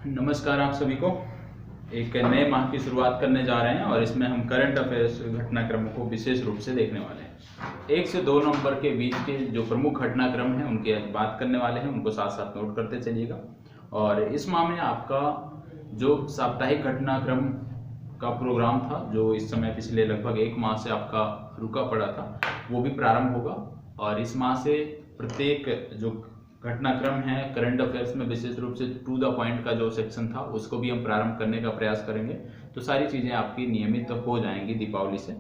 नमस्कार आप सभी को। एक नए माह की शुरुआत करने जा रहे हैं और इसमें हम करंट अफेयर्स घटनाक्रमों को विशेष रूप से देखने वाले हैं। 1 से 2 नवंबर के बीच के जो प्रमुख घटनाक्रम हैं उनकी आज बात करने वाले हैं, उनको साथ साथ नोट करते चलिएगा। और इस माह में आपका जो साप्ताहिक घटनाक्रम का प्रोग्राम था, जो इस समय पिछले लगभग 1 माह से आपका रुका पड़ा था, वो भी प्रारंभ होगा। और इस माह से प्रत्येक जो घटनाक्रम है करंट अफेयर्स में विशेष रूप से टू द पॉइंट का जो सेक्शन था उसको भी हम प्रारंभ करने का प्रयास करेंगे। तो सारी चीज़ें आपकी नियमित हो जाएंगी दीपावली से,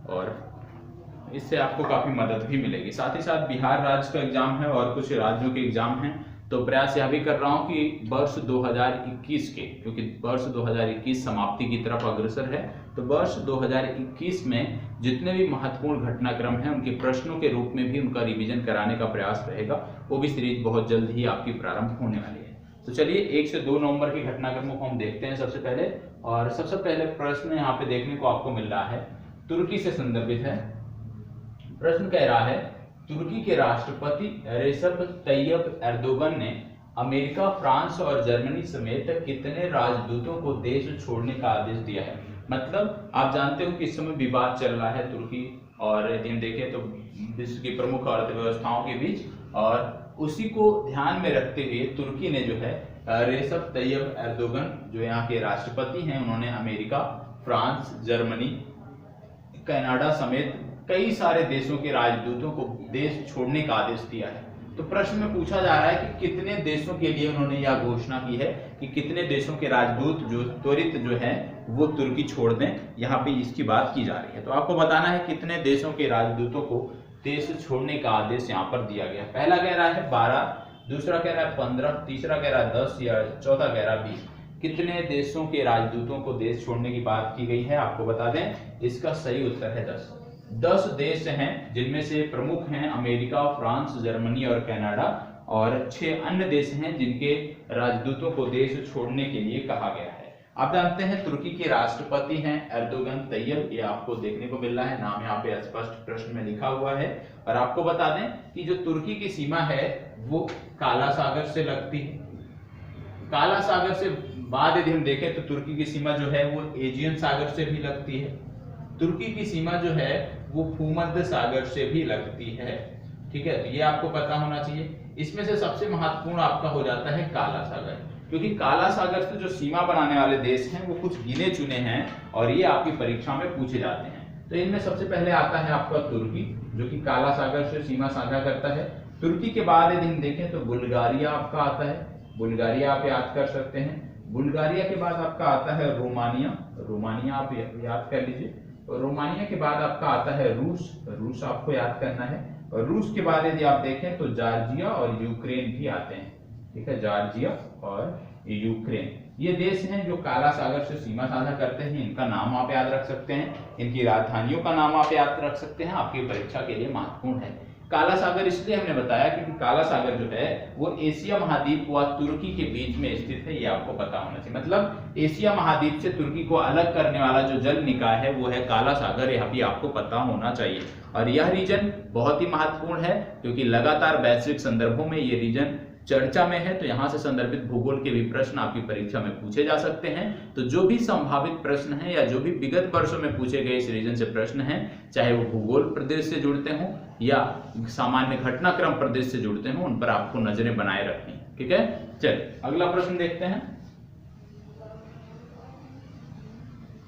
और इससे आपको काफ़ी मदद भी मिलेगी। साथ ही साथ बिहार राज्य का एग्जाम है और कुछ राज्यों के एग्जाम हैं, तो प्रयास यह भी कर रहा हूं कि वर्ष 2021 के, क्योंकि वर्ष 2021 समाप्ति की तरफ अग्रसर है, तो वर्ष 2021 में जितने भी महत्वपूर्ण घटनाक्रम हैं उनके प्रश्नों के रूप में भी उनका रिवीजन कराने का प्रयास रहेगा। वो भी सीरीज बहुत जल्द ही आपकी प्रारंभ होने वाली है। तो चलिए 1 से 2 नवंबर के घटनाक्रमों को हम देखते हैं सबसे पहले। और सबसे पहले प्रश्न यहाँ पे देखने को आपको मिल रहा है, तुर्की से संदर्भित है। प्रश्न कह रहा है, तुर्की के राष्ट्रपति रेसेप तैयब एर्दोगन ने अमेरिका, फ्रांस और जर्मनी समेत कितने राजदूतों को देश छोड़ने का आदेश दिया है। मतलब आप जानते हो कि इस समय विवाद चल रहा है तुर्की और यदि हम देखें तो विश्व की प्रमुख अर्थव्यवस्थाओं के बीच, और उसी को ध्यान में रखते हुए तुर्की ने जो है रेसेप तैयब एर्दोगन जो यहाँ के राष्ट्रपति हैं, उन्होंने अमेरिका, फ्रांस, जर्मनी, कनाडा समेत कई सारे देशों के राजदूतों को देश छोड़ने का आदेश दिया है। तो प्रश्न में पूछा जा रहा है कि कितने देशों के लिए उन्होंने यह घोषणा की है कि कितने देशों के राजदूत जो त्वरित जो है वो तुर्की छोड़ दें। यहाँ पे इसकी बात की जा रही है, तो आपको बताना है कितने देशों के राजदूतों को देश छोड़ने का आदेश यहाँ पर दिया गया। पहला कह रहा है 12, दूसरा कह रहा है 15, तीसरा कह रहा है 10 या चौथा कह रहा है 20। कितने देशों के राजदूतों को देश छोड़ने की बात की गई है आपको बता दें, इसका सही उत्तर है 10। 10 देश हैं जिनमें से प्रमुख हैं अमेरिका, फ्रांस, जर्मनी और कनाडा, और 6 अन्य देश हैं जिनके राजदूतों को देश छोड़ने के लिए कहा गया है। आप जानते हैं तुर्की के राष्ट्रपति हैं एर्दोगन तैयब, ये आपको देखने को मिल रहा है, नाम यहाँ पे स्पष्ट प्रश्न में लिखा हुआ है। और आपको बता दें कि जो तुर्की की सीमा है वो काला सागर से लगती है। काला सागर से बाद यदि हम देखें तो तुर्की की सीमा जो है वो एजियन सागर से भी लगती है। तुर्की की सीमा जो है वो भूमध्य सागर से भी लगती है। ठीक है, तो ये आपको पता होना चाहिए। इसमें से सबसे महत्वपूर्ण आपका हो जाता है काला सागर, क्योंकि काला सागर से जो सीमा बनाने वाले देश हैं वो कुछ गिने चुने हैं और ये आपकी परीक्षा में पूछे जाते हैं। तो इनमें सबसे पहले आता है आपका तुर्की, जो कि काला सागर से सीमा साझा करता है। तुर्की के बाद यदि हम देखें तो बुल्गारिया आपका आता है, बुल्गारिया आप याद कर सकते हैं। बुल्गारिया के बाद आपका आता है रोमानिया, रोमानिया आप याद कर लीजिए। और रोमानिया के बाद आपका आता है रूस, रूस आपको याद करना है। और रूस के बाद यदि आप देखें तो जॉर्जिया और यूक्रेन भी आते हैं। ठीक है, जॉर्जिया और यूक्रेन ये देश हैं जो काला सागर से सीमा साझा करते हैं। इनका नाम आप याद रख सकते हैं, इनकी राजधानियों का नाम आप याद रख सकते हैं, आपकी परीक्षा के लिए महत्वपूर्ण है। काला सागर इसलिए हमने बताया क्योंकि काला सागर जो है वो एशिया महाद्वीप व तुर्की के बीच में स्थित है, ये आपको पता होना चाहिए। मतलब एशिया महाद्वीप से तुर्की को अलग करने वाला जो जल निकाय है वो है काला सागर, यह भी आपको पता होना चाहिए। और यह रीजन बहुत ही महत्वपूर्ण है क्योंकि लगातार वैश्विक संदर्भों में ये रीजन चर्चा में है, तो यहां से संदर्भित भूगोल के भी प्रश्न आपकी परीक्षा में पूछे जा सकते हैं। तो जो भी संभावित प्रश्न हैं या जो भी विगत वर्षों में पूछे गए इस रीजन से प्रश्न हैं, चाहे वो भूगोल प्रदेश से जुड़ते हों या सामान्य घटनाक्रम प्रदेश से जुड़ते हों, उन पर आपको नजरें बनाए रखनी है। ठीक है, चलिए अगला प्रश्न देखते हैं।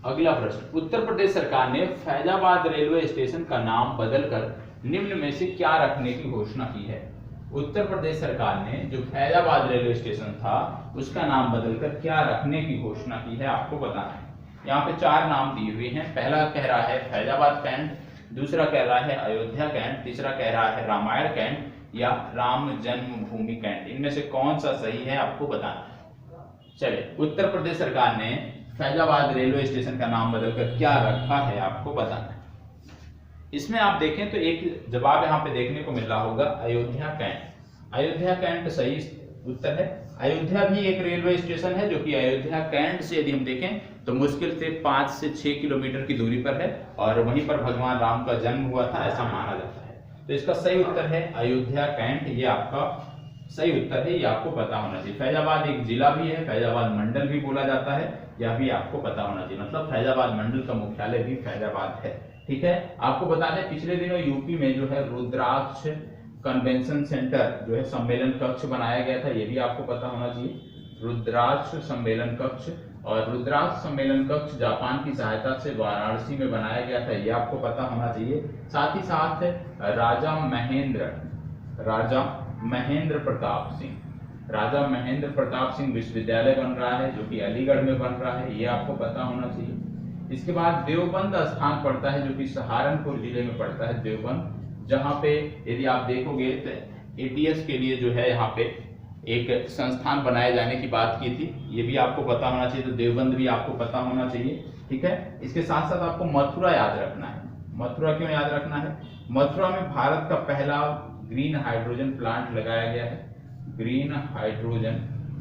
अगला प्रश्न, उत्तर प्रदेश सरकार ने फैजाबाद रेलवे स्टेशन का नाम बदलकर निम्न में से क्या रखने की घोषणा की है। उत्तर प्रदेश सरकार ने जो फैजाबाद रेलवे स्टेशन था उसका नाम बदलकर क्या रखने की घोषणा की है आपको बताना है। यहाँ पे 4 नाम दिए हुए हैं। पहला कह रहा है फैजाबाद कैंट, दूसरा कह रहा है अयोध्या कैंट, तीसरा कह रहा है रामायण कैंट या राम जन्मभूमि कैंट। इनमें से कौन सा सही है आपको बताना है। चलिए, उत्तर प्रदेश सरकार ने फैजाबाद रेलवे स्टेशन का नाम बदलकर क्या रखा है आपको बताना है। इसमें आप देखें तो एक जवाब यहाँ पे देखने को मिल रहा होगा अयोध्या कैंट। अयोध्या कैंट सही उत्तर है। अयोध्या भी एक रेलवे स्टेशन है जो कि अयोध्या कैंट से यदि हम देखें तो मुश्किल से 5 से 6 किलोमीटर की दूरी पर है और वहीं पर भगवान राम का जन्म हुआ था ऐसा माना जाता है। तो इसका सही उत्तर है अयोध्या कैंट, ये आपका सही उत्तर है, ये आपको पता होना चाहिए। फैजाबाद एक जिला भी है, फैजाबाद मंडल भी बोला जाता है, यह भी आपको पता होना चाहिए। मतलब फैजाबाद मंडल का मुख्यालय भी फैजाबाद है। ठीक है, आपको बता दें पिछले दिनों यूपी में जो है रुद्राक्ष कन्वेंशन सेंटर जो है सम्मेलन कक्ष बनाया गया था, ये भी आपको पता होना चाहिए। रुद्राक्ष सम्मेलन कक्ष, और रुद्राक्ष सम्मेलन कक्ष जापान की सहायता से वाराणसी में बनाया गया था, ये आपको पता होना चाहिए। साथ ही साथ राजा महेंद्र प्रताप सिंह विश्वविद्यालय बन रहा है, जो कि अलीगढ़ में बन रहा है, ये आपको पता होना चाहिए। इसके बाद देवबंद स्थान पड़ता है, जो कि सहारनपुर जिले में पड़ता है देवबंद, जहां पे यदि आप देखोगे तो एटीएस के लिए जो है यहाँ पे एक संस्थान बनाए जाने की बात की थी, ये भी आपको पता होना चाहिए। तो देवबंद भी आपको पता होना चाहिए। ठीक है, इसके साथ साथ आपको मथुरा याद रखना है। मथुरा क्यों याद रखना है? मथुरा में भारत का पहला ग्रीन हाइड्रोजन प्लांट लगाया गया है। ग्रीन हाइड्रोजन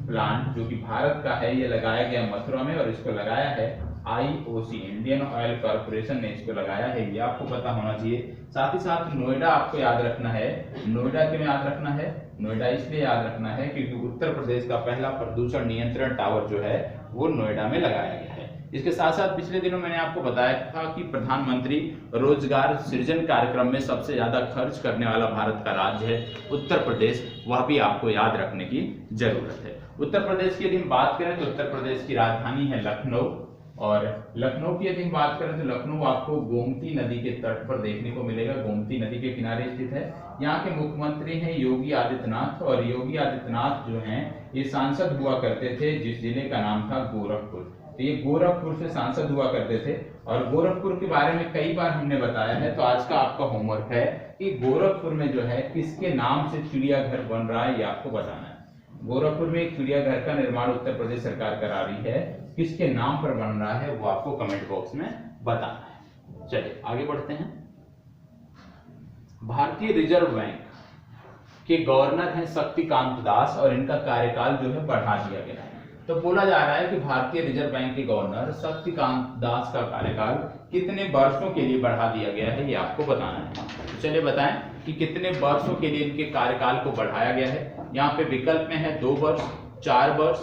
प्लांट जो कि भारत का है, ये लगाया गया मथुरा में, और इसको लगाया है आईओसी, इंडियन ऑयल कॉर्पोरेशन ने इसको लगाया है, ये आपको पता होना चाहिए। साथ ही साथ नोएडा आपको याद रखना है। नोएडा क्यों याद रखना है? नोएडा इसलिए याद रखना है क्योंकि उत्तर प्रदेश का पहला प्रदूषण नियंत्रण टावर जो है वो नोएडा में लगाया गया है। इसके साथ साथ पिछले दिनों मैंने आपको बताया था कि प्रधानमंत्री रोजगार सृजन कार्यक्रम में सबसे ज्यादा खर्च करने वाला भारत का राज्य है उत्तर प्रदेश, वह भी आपको याद रखने की जरूरत है। उत्तर प्रदेश की यदि हम बात करें तो उत्तर प्रदेश की राजधानी है लखनऊ, और लखनऊ की यदि हम बात करें तो लखनऊ आपको गोमती नदी के तट पर देखने को मिलेगा, गोमती नदी के किनारे स्थित है। यहाँ के मुख्यमंत्री हैं योगी आदित्यनाथ, और योगी आदित्यनाथ जो हैं ये सांसद हुआ करते थे जिस जिले का नाम था गोरखपुर। तो ये गोरखपुर से सांसद हुआ करते थे, और गोरखपुर के बारे में कई बार हमने बताया है। तो आज का आपका होमवर्क है कि गोरखपुर में जो है किसके नाम से चिड़ियाघर बन रहा है, ये आपको बताना है। गोरखपुर में एक चिड़ियाघर का निर्माण उत्तर प्रदेश सरकार करा रही है, किसके नाम पर बन रहा है वो आपको कमेंट बॉक्स में बताना है। चलिए आगे बढ़ते हैं। भारतीय रिजर्व बैंक के गवर्नर हैं शक्तिकांत दास, और इनका कार्यकाल जो है बढ़ा दिया गया है। तो बोला जा रहा है कि भारतीय रिजर्व बैंक के गवर्नर शक्तिकांत दास का कार्यकाल कितने वर्षों के लिए बढ़ा दिया गया है, ये आपको बताना है। तो चलिए बताएं कि कितने वर्षों के लिए इनके कार्यकाल को बढ़ाया गया है। यहाँ पे विकल्प में है 2 वर्ष, 4 वर्ष,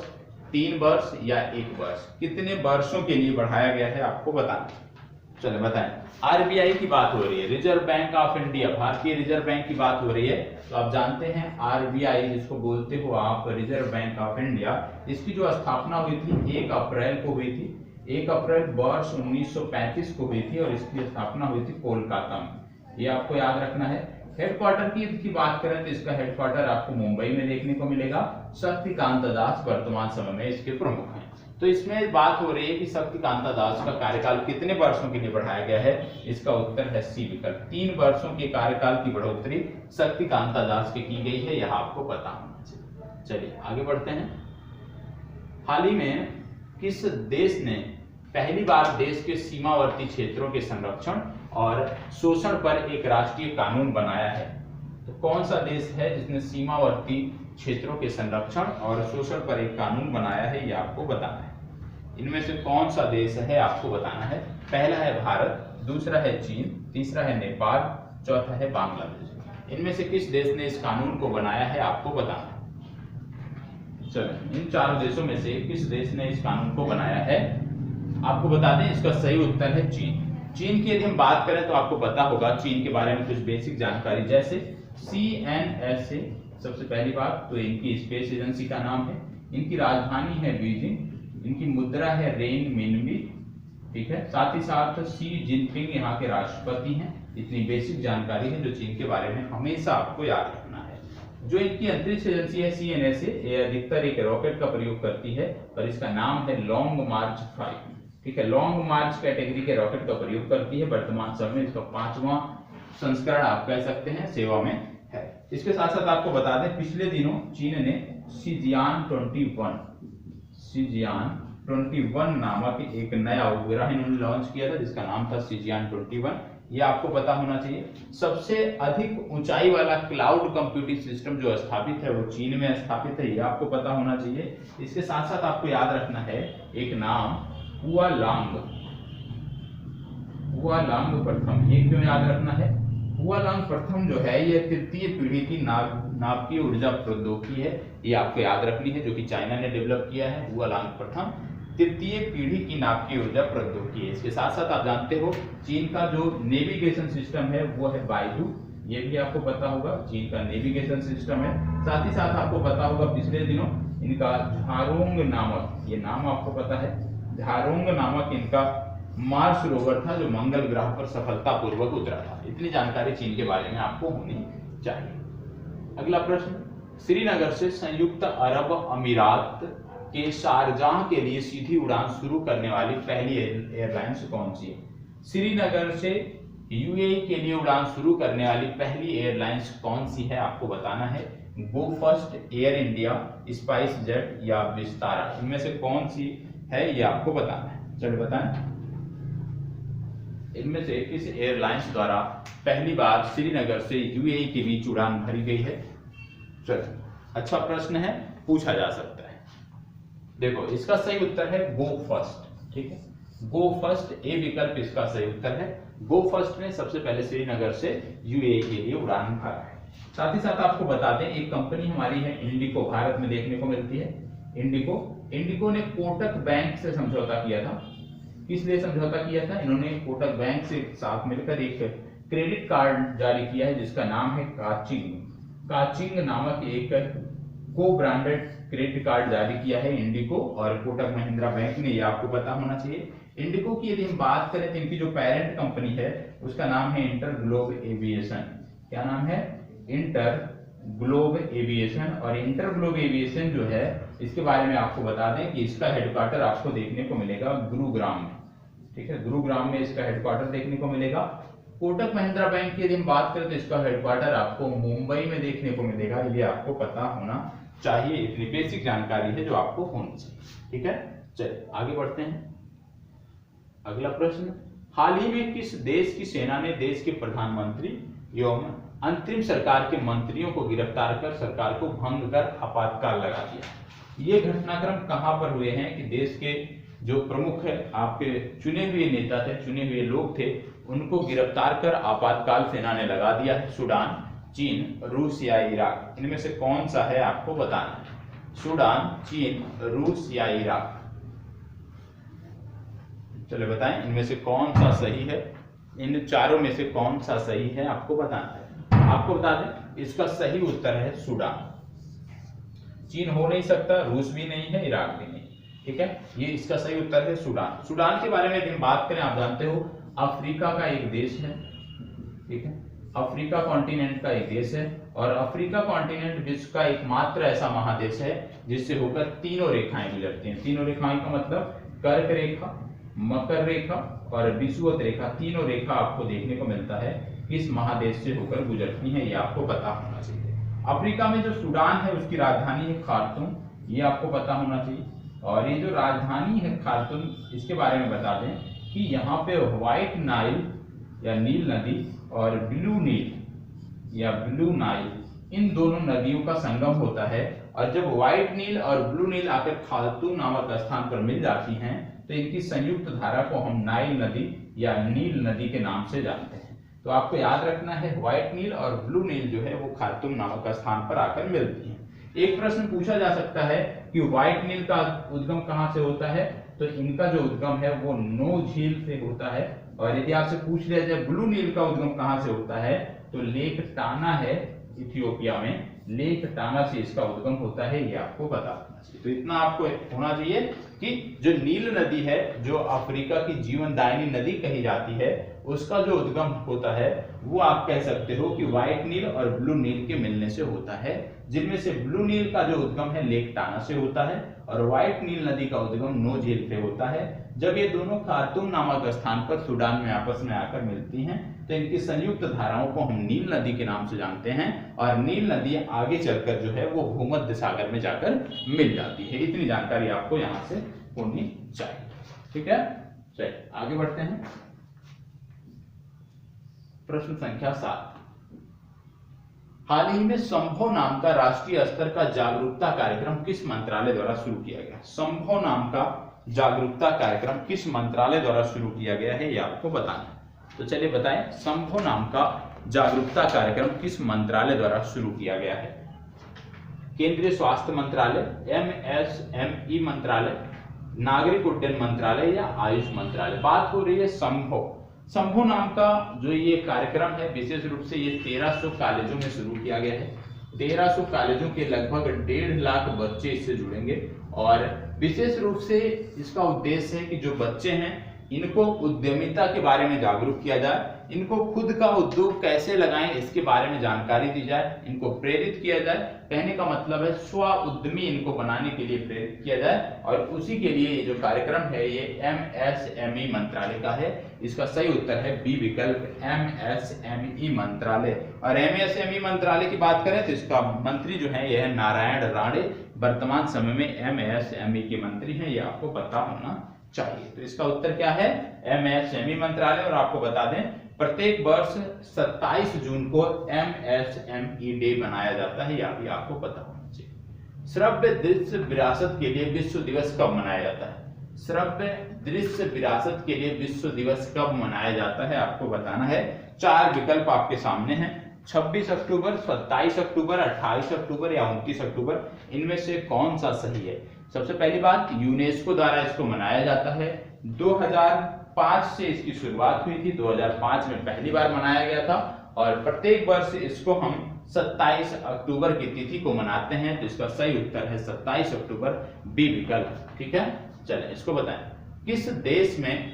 3 वर्ष या 1 वर्ष। कितने वर्षों के लिए बढ़ाया गया है आपको बताना। चलिए बताएं। आरबीआई की बात हो रही है, रिजर्व बैंक ऑफ इंडिया, भारतीय रिजर्व बैंक की बात हो रही है। तो आप जानते हैं आरबीआई जिसको बोलते हो आप रिजर्व बैंक ऑफ इंडिया, इसकी जो स्थापना हुई थी 1 अप्रैल को हुई थी। 1 अप्रैल वर्ष 1935 को हुई थी, और इसकी स्थापना हुई थी कोलकाता में, ये आपको याद रखना है। हेडक्वार्टर की बात करें तो इसका हेडक्वार्टर आपको मुंबई में देखने को मिलेगा। शक्तिकांत दास वर्तमान समय में इसके प्रमुख हैं। तो इसमें बात हो रही है कि शक्तिकांत दास का कार्यकाल कितने वर्षों के लिए बढ़ाया गया है, इसका उत्तर है सी विकल्प। 3 वर्षों के कार्यकाल की बढ़ोतरी शक्तिकांत दास की गई है, यह आपको पता होना चाहिए। चलिए आगे बढ़ते हैं। हाल ही में किस देश ने पहली बार देश के सीमावर्ती क्षेत्रों के संरक्षण और शोषण पर एक राष्ट्रीय कानून बनाया है? तो कौन सा देश है जिसने सीमावर्ती क्षेत्रों के संरक्षण और शोषण पर एक कानून बनाया है, ये आपको बताना है। इनमें से कौन सा देश है आपको बताना है। पहला है भारत, दूसरा है चीन, तीसरा है नेपाल, चौथा है बांग्लादेश। इनमें से किस देश ने इस कानून को बनाया है आपको बताना है। चलो इन 4 देशों में से किस देश ने इस कानून को बनाया है आपको बता दें। इसका सही उत्तर है चीन। चीन की यदि हम बात करें तो आपको पता होगा चीन के बारे में कुछ बेसिक जानकारी, जैसे CNSA सबसे पहली बात तो इनकी स्पेस एजेंसी का नाम है। इनकी राजधानी है बीजिंग, इनकी मुद्रा है रेन मिनबी, ठीक है। साथ ही साथ शी जिनपिंग यहाँ के राष्ट्रपति हैं। इतनी बेसिक जानकारी है जो चीन के बारे में हमेशा आपको याद रखना है। जो इनकी अंतरिक्ष एजेंसी है CNSA, ये अधिकतर एक रॉकेट का प्रयोग करती है, और इसका नाम है लॉन्ग मार्च 5, ठीक है। लॉन्ग मार्च कैटेगरी के रॉकेट का प्रयोग करती है। वर्तमान समय में इसका 5वां संस्करण आप कह सकते हैं सेवा में है। इसके साथ साथ आपको बता दें पिछले दिनों चीन ने शिजियान 21 नामक एक नया उपग्रह इन्होंने लॉन्च किया था, जिसका नाम था शिजियान 21। ये आपको पता होना चाहिए। सबसे अधिक ऊंचाई वाला क्लाउड कंप्यूटिंग सिस्टम जो स्थापित है वो चीन में स्थापित है, ये आपको पता होना चाहिए। इसके साथ साथ आपको याद रखना है एक नाम हुआलांग प्रथम। ये क्यों याद रखना है? हुआलांग प्रथम जो है ये 3य पीढ़ी की नाभिकीय ऊर्जा प्रौद्योगिकी है, ये आपको याद रखनी है, जो कि चाइना ने डेवलप किया है। हुआलांग प्रथम तृतीय पीढ़ी की नाभिकीय ऊर्जा प्रौद्योगिकी है। इसके साथ साथ आप जानते हो चीन का जो नेविगेशन सिस्टम है वो है बाइजू, ये भी आपको पता होगा, चीन का नेविगेशन सिस्टम है। साथ ही साथ आपको पता होगा पिछले दिनों इनका झारोंग नामक, ये नाम आपको पता है, झारोंग नामक इनका मार्स रोवर था जो मंगल ग्रह पर सफलतापूर्वक उतरा था। इतनी जानकारी चीन के बारे में आपको होनी चाहिए। अगला प्रश्न, श्रीनगर से संयुक्त अरब अमीरात के शारजाह के लिए सीधी उड़ान शुरू करने वाली पहली एयरलाइंस कौन सी है? श्रीनगर से यूएई के लिए उड़ान शुरू करने वाली पहली एयरलाइंस कौन सी है आपको बताना है। Go First, Air India, Spice Jet या विस्तारा, इनमें से कौन सी है ये आपको बताना है। चलो बताएं, इनमें से किस एयरलाइंस द्वारा पहली बार श्रीनगर से यूएई के बीच उड़ान भरी गई है? चलो अच्छा प्रश्न है, पूछा जा सकता है। देखो इसका सही उत्तर है गो फर्स्ट, ठीक है, गो फर्स्ट ए विकल्प इसका सही उत्तर है। गो फर्स्ट ने सबसे पहले श्रीनगर से यूएई के लिए उड़ान भरा है। साथ ही साथ आपको बता दें एक कंपनी हमारी है इंडिको, भारत में देखने को मिलती है इंडिको ने कोटक बैंक से समझौता किया था। किस लिए समझौता किया था? इन्होंने कोटक बैंक से साथ मिलकर एक क्रेडिट कार्ड जारी किया है जिसका नाम है काचिंग नामक एक को ब्रांडेड क्रेडिट कार्ड जारी किया है इंडिको और कोटक महिंद्रा बैंक ने, ये आपको पता होना चाहिए। इंडिको की यदि हम बात करें तो इनकी जो पेरेंट कंपनी है उसका नाम है इंटर ग्लोब एविएशन। क्या नाम है? Inter globe aviation. और इंटर ग्लोब एविएशन जो है इसके बारे में आपको बता दें कि इसका हेडक्वार्टर आपको देखने को मिलेगा गुरुग्राम में, ठीक है, गुरुग्राम में इसका हेडक्वार्टर देखने को मिलेगा। कोटक महिंद्रा बैंक की यदि हम बात करें तो इसका हेडक्वार्टर आपको मुंबई में देखने को मिलेगा, ये आपको पता होना चाहिए। इतनी बेसिक जानकारी है जो आपको होनी चाहिए, ठीक है। चलिए आगे बढ़ते हैं। अगला प्रश्न, हाल ही में किस देश की सेना ने देश के प्रधानमंत्री एवं अंतरिम सरकार के मंत्रियों को गिरफ्तार कर सरकार को भंग कर आपातकाल लगा दिया? ये घटनाक्रम कहां पर हुए हैं कि देश के जो प्रमुख आपके चुने हुए नेता थे, चुने हुए लोग थे, उनको गिरफ्तार कर आपातकाल सेना ने लगा दिया है। सूडान, चीन, रूस या इराक, इनमें से कौन सा है आपको बताना है। सूडान, चीन, रूस या इराक, चलो बताएं इनमें से कौन सा सही है। इन चारों में से कौन सा सही है आपको बताना है। आपको बता दें इसका सही उत्तर है सूडान। चीन हो नहीं सकता, रूस भी नहीं है, इराक भी नहीं, ठीक है, ये इसका सही उत्तर है सूडान। सूडान के बारे में यदि हम बात करें, आप जानते हो अफ्रीका का एक देश है, ठीक है, अफ्रीका कॉन्टिनेंट का एक देश है और अफ्रीका कॉन्टिनेंट विश्व का एकमात्र ऐसा महादेश है जिससे होकर तीनों रेखाएं गुजरती हैं। तीनों रेखाएं का मतलब कर्क रेखा, मकर रेखा और विषुवत रेखा, तीनों रेखा आपको देखने को मिलता है किस महादेश से होकर गुजरती हैं, ये आपको पता होना चाहिए। अफ्रीका में जो सूडान है उसकी राजधानी है खार्तूम, ये आपको पता होना चाहिए। और ये जो राजधानी है खार्तूम, इसके बारे में बता दें कि यहाँ पे व्हाइट नाइल या नील नदी और ब्लू नील या ब्लू नाइल, इन दोनों नदियों का संगम होता है। और जब व्हाइट नील और ब्लू नील आकर खार्तूम नामक स्थान पर मिल जाती हैं तो इनकी संयुक्त धारा को हम नाइल नदी या नील नदी के नाम से जानते हैं। तो आपको याद रखना है व्हाइट नील और ब्लू नील जो है वो खार्तूम नामक स्थान पर आकर मिलती हैं। एक प्रश्न पूछा जा सकता है कि व्हाइट नील का उद्गम कहां से होता है, तो इनका जो उद्गम है वो नो झील से होता है। और यदि आपसे पूछ लिया जाए ब्लू नील का उद्गम कहां से होता है, तो लेक टाना है इथियोपिया में, लेक टाना से इसका उद्गम होता है, ये आपको पता होना चाहिए। तो इतना आपको होना चाहिए कि जो नील नदी है, जो अफ्रीका की जीवनदायिनी नदी कही जाती है, उसका जो उद्गम होता है वो आप कह सकते हो कि व्हाइट नील और ब्लू नील के मिलने से होता है, जिनमें से ब्लू नील का जो उद्गम है लेक टाना से होता है और व्हाइट नील नदी का उद्गम नो झील से होता है। जब ये दोनों खार्तूम नामक स्थान पर सूडान में आपस में आकर मिलती हैं तो इनकी संयुक्त धाराओं को हम नील नदी के नाम से जानते हैं और नील नदी आगे चलकर जो है वो भूमध्य सागर में जाकर मिल जाती है। इतनी जानकारी आपको यहाँ से होनी चाहिए, ठीक है। चलिए आगे बढ़ते हैं। प्रश्न संख्या 7, हाल ही में संभव नाम का राष्ट्रीय स्तर का जागरूकता कार्यक्रम किस मंत्रालय द्वारा शुरू किया गया? संभव नाम का जागरूकता कार्यक्रम किस मंत्रालय द्वारा शुरू किया गया है, ये आपको बताना है। तो चलिए बताएं, संभव नाम का जागरूकता कार्यक्रम किस मंत्रालय द्वारा शुरू किया गया है। केंद्रीय स्वास्थ्य मंत्रालय, MSME मंत्रालय, नागरिक उड्डयन मंत्रालय या आयुष मंत्रालय। बात हो रही है संभो नाम का जो ये कार्यक्रम है, विशेष रूप से ये 1300 कॉलेजों में शुरू किया गया है। 1300 कॉलेजों के लगभग 1.5 लाख बच्चे इससे जुड़ेंगे और विशेष रूप से इसका उद्देश्य है कि जो बच्चे हैं इनको उद्यमिता के बारे में जागरूक किया जाए, इनको खुद का उद्योग कैसे लगाएं इसके बारे में जानकारी दी जाए, इनको प्रेरित किया जाए। कहने का मतलब है स्व उद्यमी इनको बनाने के लिए प्रेरित किया जाए और उसी के लिए ये जो कार्यक्रम है ये MSME मंत्रालय का है। इसका सही उत्तर है बी विकल्प, MSME मंत्रालय। और MSME मंत्रालय की बात करें तो इसका मंत्री जो है यह है नारायण राणे, वर्तमान समय में MSME के मंत्री हैं, ये आपको पता होना चाहिए। तो इसका उत्तर क्या है, MSME मंत्रालय। और आपको बता दें प्रत्येक वर्ष 27 जून को MSME डे मनाया जाता है, यह भी आपको पता होना चाहिए। श्रव्य दृश्य विरासत के लिए विश्व दिवस कब मनाया जाता है? श्रव्य दृश्य विरासत के लिए विश्व दिवस कब मनाया जाता है आपको बताना है। 4 विकल्प आपके सामने हैं, 26 अक्टूबर, 27 अक्टूबर, 28 अक्टूबर या 29 अक्टूबर। इनमें से कौन सा सही है? सबसे पहली बात, यूनेस्को द्वारा इसको मनाया जाता है। 2005 से इसकी शुरुआत हुई थी, 2005 में पहली बार मनाया गया था और प्रत्येक वर्ष इसको हम 27 अक्टूबर की तिथि को मनाते हैं। तो इसका सही उत्तर है 27 अक्टूबर, बी विकल्प। ठीक है, चलें इसको बताएं। किस देश में,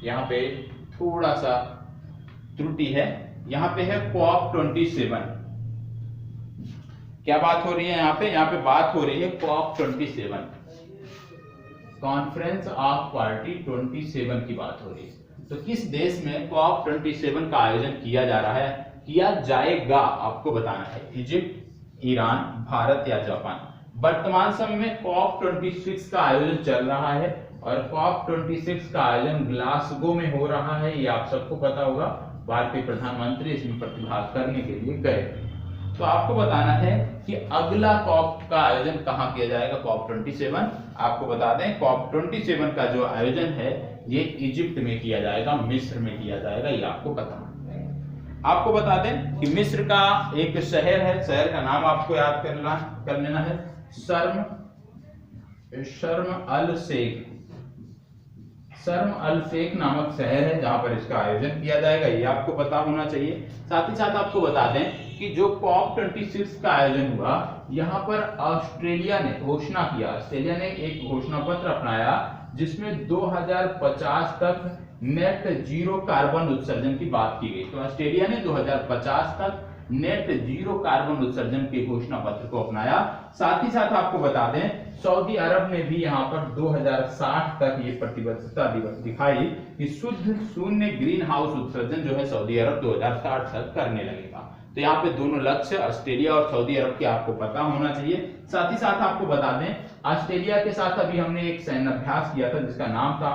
यहाँ पे थोड़ा सा त्रुटि है, यहाँ पे है COP27। क्या बात हो रही है यहाँ पे बात हो रही है COP27, कॉन्फ्रेंस ऑफ पार्टी 27 की बात हो रही है। तो किस देश में COP27 का आयोजन किया जा रहा है, किया जाएगा आपको बताना है। इजिप्ट, ईरान, भारत या जापान। वर्तमान समय में COP26 का आयोजन चल रहा है और COP26 का आयोजन ग्लासगो में हो रहा है, ये आप सबको पता होगा। भारतीय प्रधानमंत्री इसमें प्रतिभाग करने के लिए गए। तो आपको बताना है कि अगला COP का आयोजन कहाँ किया जाएगा, COP27। आपको बता दें COP27 का जो आयोजन है ये इजिप्ट में किया जाएगा, मिस्र में किया जाएगा, ये आपको पता है। आपको बता दें कि मिस्र का एक शहर है, शहर का नाम आपको याद कर लेना है, शर्म अल शेख नामक शहर है जहां पर इसका आयोजन किया जाएगा, ये आपको पता होना चाहिए। साथ ही साथ आपको बता दें कि जो COP26 का आयोजन हुआ, यहाँ पर ऑस्ट्रेलिया ने घोषणा किया, ऑस्ट्रेलिया ने एक घोषणा पत्र अपनाया जिसमें 2050 तक नेट जीरो कार्बन उत्सर्जन की बात की गई। तो ऑस्ट्रेलिया ने 2050 तक नेट जीरो कार्बन उत्सर्जन के घोषणा पत्र को अपनाया। साथ ही साथ आपको बता दें सऊदी अरब ने भी यहाँ पर 2060 तक ये प्रतिबद्धता दिखाई कि शुद्ध शून्य ग्रीन हाउस उत्सर्जन जो है सऊदी अरब 2060 तक करने लगेगा। तो यहाँ पे दोनों लक्ष्य ऑस्ट्रेलिया और सऊदी अरब के आपको पता होना चाहिए। साथ ही साथ आपको बता दें ऑस्ट्रेलिया के साथ अभी हमने एक सैन्य अभ्यास किया था जिसका नाम था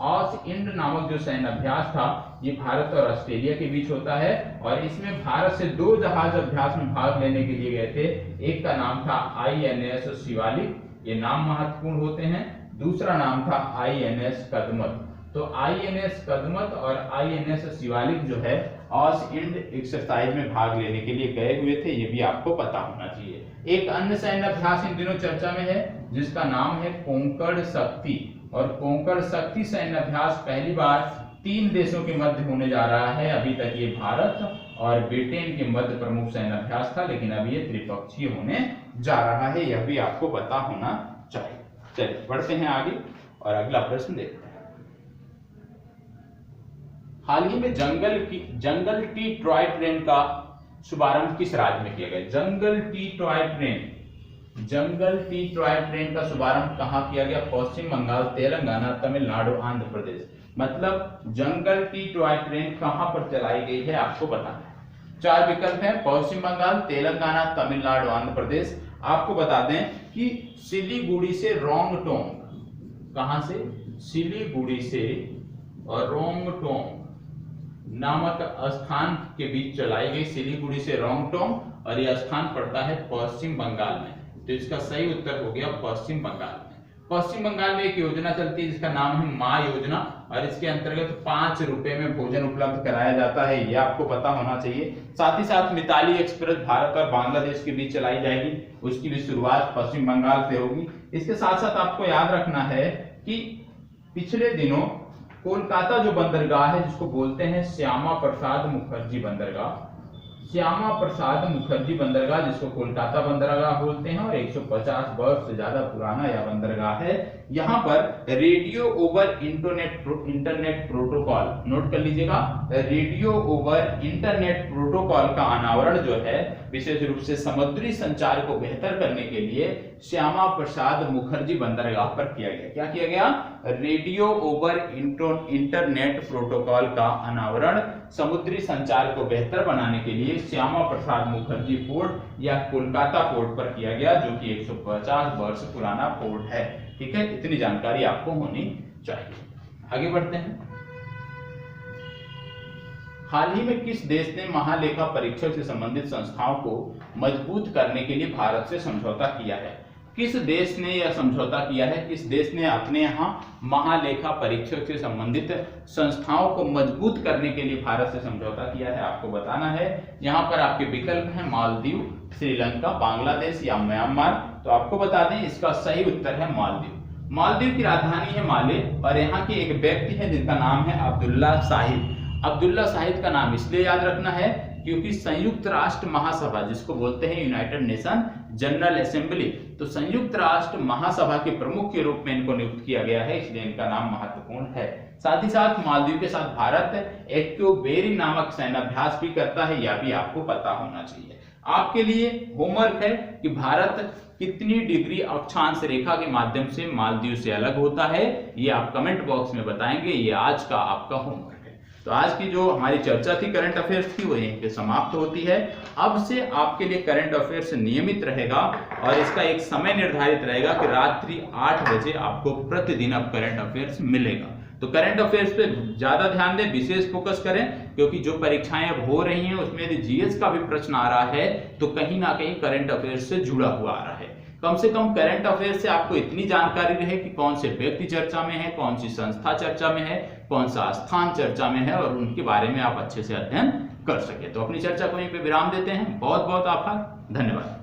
ऑस इंड नामक जो सैन्य अभ्यास था ये भारत और ऑस्ट्रेलिया के बीच होता है और इसमें भारत से 2 जहाज अभ्यास में भाग लेने के लिए गए थे। एक का नाम था INS शिवालिक, ये नाम महत्वपूर्ण होते हैं। दूसरा नाम था INS कदमत। तो INS कदमत और INS शिवालिक जो है ऑस इंड एक्सरसाइज में भाग लेने के लिए गए हुए थे, ये भी आपको पता होना चाहिए। एक अन्य सैन्य अभ्यास इन दिनों चर्चा में है जिसका नाम है कोंकण शक्ति, और कोंकण शक्ति सैन्य अभ्यास पहली बार 3 देशों के मध्य होने जा रहा है। अभी तक ये भारत और ब्रिटेन के मध्य प्रमुख सैन्य अभ्यास था, लेकिन अभी ये त्रिपक्षीय होने जा रहा है, यह भी आपको पता होना चाहिए। चलिए बढ़ते हैं आगे और अगला प्रश्न देखते हैं। हाल ही में जंगल टी टॉय ट्रेन का शुभारंभ किस राज्य में किया गया? जंगल टी टॉय ट्रेन का शुभारंभ कहाँ किया गया? पश्चिम बंगाल, तेलंगाना, तमिलनाडु, आंध्र प्रदेश। मतलब जंगल टी टॉय ट्रेन कहाँ पर चलाई गई है आपको बताना है। 4 विकल्प हैं, पश्चिम बंगाल, तेलंगाना, तमिलनाडु, आंध्र प्रदेश। आपको बता दें कि सिलीगुड़ी से रोंगटोंग, कहां से? सिलीगुड़ी से और रोंगटोंग नामक स्थान के बीच चलाई गई, सिलीगुड़ी से रोंगटोंग, और यह स्थान पड़ता है पश्चिम बंगाल में। तो इसका सही उत्तर हो गया पश्चिम बंगाल में। पश्चिम बंगाल में एक योजना चलती है जिसका नाम है माँ योजना, और इसके अंतर्गत 5 रुपए में भोजन उपलब्ध कराया जाता है, ये आपको पता होना चाहिए। साथ ही साथ मिताली एक्सप्रेस भारत और बांग्लादेश के बीच चलाई जाएगी, उसकी भी शुरुआत पश्चिम बंगाल से होगी। इसके साथ साथ आपको याद रखना है कि पिछले दिनों कोलकाता जो बंदरगाह है, जिसको बोलते हैं श्यामा प्रसाद मुखर्जी बंदरगाह, श्यामा प्रसाद मुखर्जी बंदरगाह, जिसको कोलकाता बंदरगाह बोलते हैं और 150 वर्ष से ज्यादा पुराना यह बंदरगाह है। यहाँ पर radio over internet protocol, note कर लीजिएगा, रेडियो ओवर इंटरनेट प्रोटोकॉल का अनावरण जो है विशेष रूप से समुद्री संचार को बेहतर करने के लिए श्यामा प्रसाद मुखर्जी बंदरगाह पर किया गया। क्या किया गया? रेडियो ओवर इंटरनेट प्रोटोकॉल का अनावरण समुद्री संचार को बेहतर बनाने के लिए श्यामा प्रसाद मुखर्जी पोर्ट या कोलकाता पोर्ट पर किया गया, जो कि 150 वर्ष पुराना पोर्ट है। ठीक है, इतनी जानकारी आपको होनी चाहिए। आगे बढ़ते हैं। हाल ही में किस देश ने महालेखा परीक्षक से संबंधित संस्थाओं को मजबूत करने के लिए भारत से समझौता किया है? किस देश ने यह समझौता किया है? किस देश ने अपने यहाँ महालेखा परीक्षक से संबंधित संस्थाओं को मजबूत करने के लिए भारत से समझौता किया है? आपको बताना है। यहाँ पर आपके विकल्प हैं मालदीव, श्रीलंका, बांग्लादेश या म्यांमार। तो आपको बता दें इसका सही उत्तर है मालदीव। मालदीव की राजधानी है माले और यहाँ के एक व्यक्ति है जिनका नाम है अब्दुल्ला शाहिद। अब्दुल्ला शाहिद का नाम इसलिए याद रखना है क्योंकि संयुक्त राष्ट्र महासभा, जिसको बोलते हैं यूनाइटेड नेशन जनरल असेंबली, तो संयुक्त राष्ट्र महासभा के प्रमुख के रूप में इनको नियुक्त किया गया है, इसलिए इनका नाम महत्वपूर्ण है। साथ ही साथ मालदीव के साथ भारत एक्योबेरी नामक सैन्याभ्यास भी करता है, यह भी आपको पता होना चाहिए। आपके लिए होमवर्क है कि भारत कितनी डिग्री अक्षांश रेखा के माध्यम से मालदीव से अलग होता है, ये आप कमेंट बॉक्स में बताएंगे। ये आज का आपका होमवर्क। तो आज की जो हमारी चर्चा थी करंट अफेयर्स की, वो यहीं पे समाप्त होती है। अब से आपके लिए करंट अफेयर्स नियमित रहेगा और इसका एक समय निर्धारित रहेगा कि रात्रि 8 बजे आपको प्रतिदिन अब करंट अफेयर्स मिलेगा। तो करंट अफेयर्स पे ज्यादा ध्यान दें, विशेष फोकस करें, क्योंकि जो परीक्षाएं अब हो रही हैं उसमें यदि जीएस का भी प्रश्न आ रहा है तो कहीं ना कहीं करंट अफेयर्स से जुड़ा हुआ आ रहा है। कम से कम करंट अफेयर से आपको इतनी जानकारी रहे कि कौन से व्यक्ति चर्चा में है, कौन सी संस्था चर्चा में है, कौन सा स्थान चर्चा में है, और उनके बारे में आप अच्छे से अध्ययन कर सके। तो अपनी चर्चा को यहीं पे विराम देते हैं। बहुत बहुत आभार, धन्यवाद।